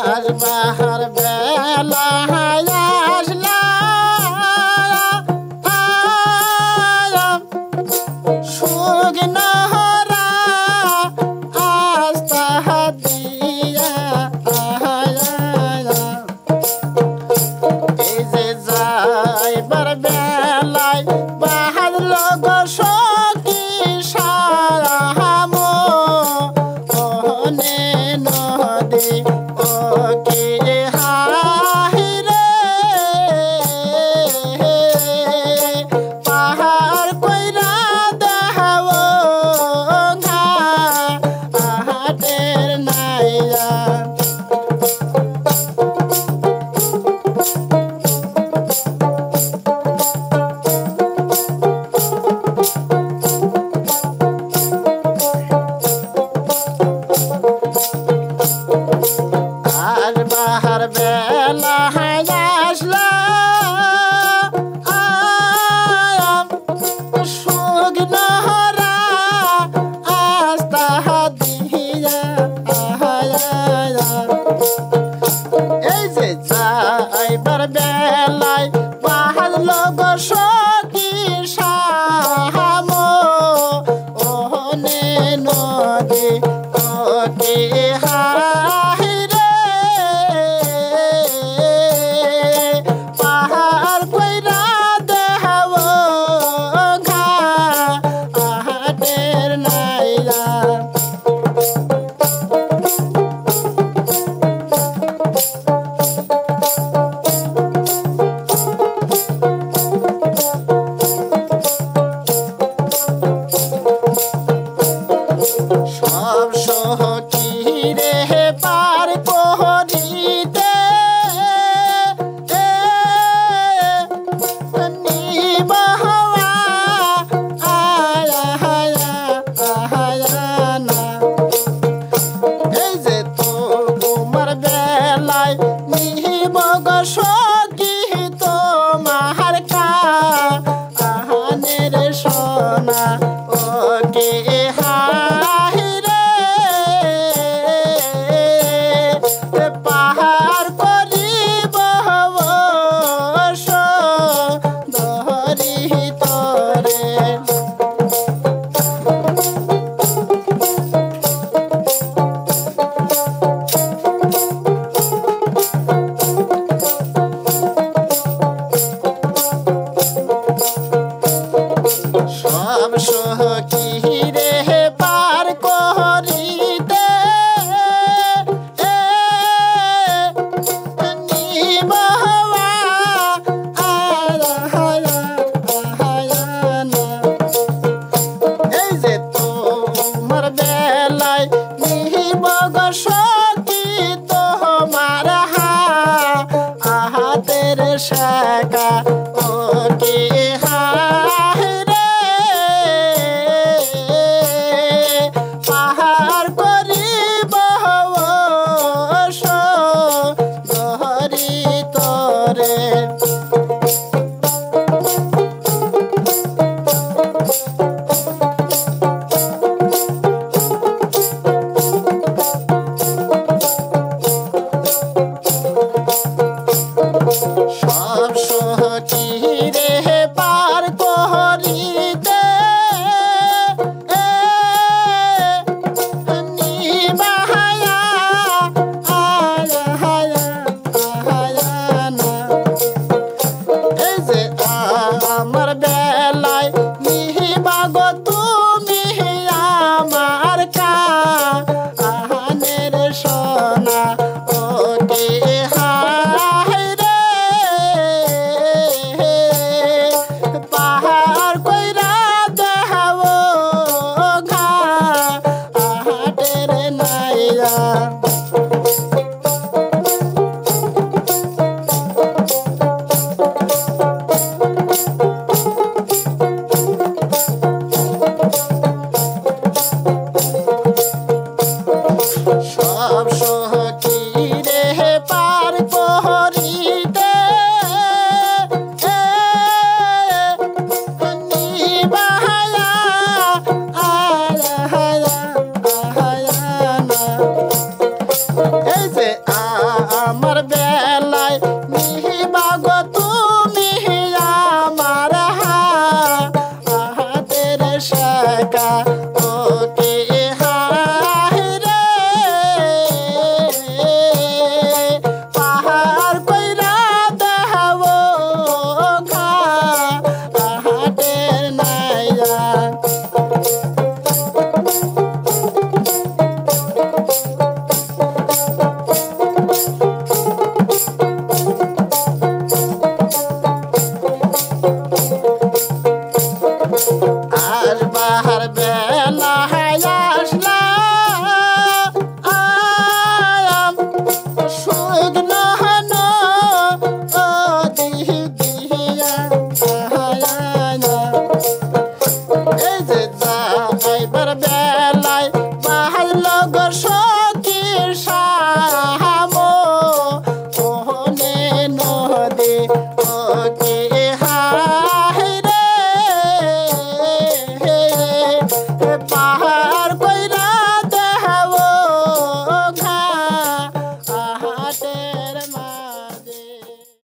আজ বাহার বেলা আসলা সুগনহরা আস্তা দিয়া এই যে যাইবার বেলায় বাহার লোক সখী সারাম ওহনে নদী ও কে হাহিরে পাহাড় কইরা দেখাও ঘাটের নাইয়া আর বাহার বেলা আসলা সুগনহরা আস্তা দিয়া এই যে যাইবার বেলায় বাহার লোক সখী সাহাম ওহনে নদী ওকে হাহিরে পাহাড় কইরা দেখাও ঘাটের নাইয়া সব সখী রে পার করিতে নিবহওয়া আয়ানা এই যে তোমার বেলায় নিহিব গো সখী তোমার কাহানের সোনা ও কে হাহিরে লোকে